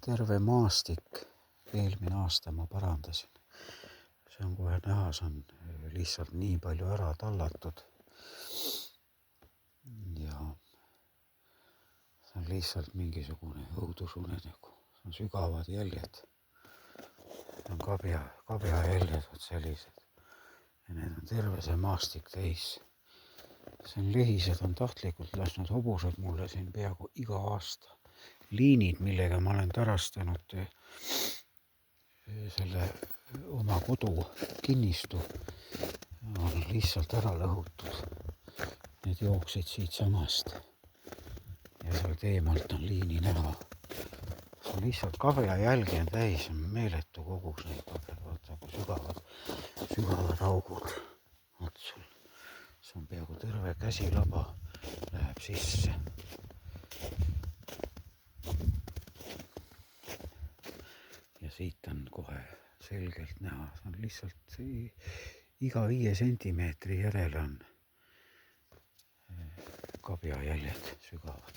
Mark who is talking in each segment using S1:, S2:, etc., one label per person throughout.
S1: terve maastik. Eelmine aasta ma parandasin. See on kohe näha, see on lihtsalt nii palju ära tallatud. Ja see on lihtsalt mingisugune õudusunenägu. See on sügavad jäljed. See on kabja jäljed, sellised. Ja need on terve see maastik täis. See on lehised on tahtlikult lasknud hobused mulle siin peaaegu iga aasta. Liinid, millega ma olen tarastanud selle oma kodu kinnistu, on lihtsalt ära lõhutud. Need jooksid siit samast. Ja sealt eemalt on liini näha. See on lihtsalt kabja jälgi on täis, on meeletu kogus neid kabjad. Vaata, kui sügavad augud. Vaat sul. See on peaaegu terve käsilaba läheb sisse. Ja siit on kohe selgelt näha. See on lihtsalt iga 5 sentimeetri järele on kabja jäljed sügavad.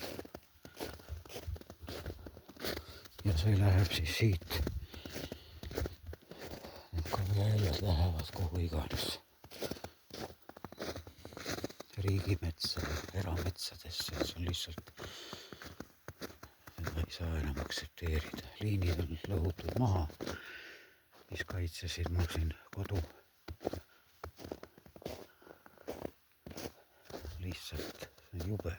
S1: Ja see läheb siis siit. Need kabja jäljed lähevad kogu iganes riigimetsa, erametsadesse. See on lihtsalt, ei saa enam aktsepteerida. Liinid on lõhutud maha, mis kaitsesid mul siin kodu. Lihtsalt, see on jube.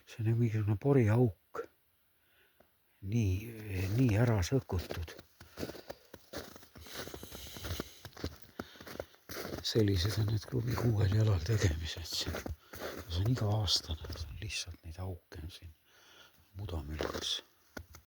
S1: See on mingisugune poriauk. Nii ära sõkutud. Sellised on need klubi 6 jalal tegemised siin. See on iga aastane, see on lihtsalt neid auke on siin mudamülgas.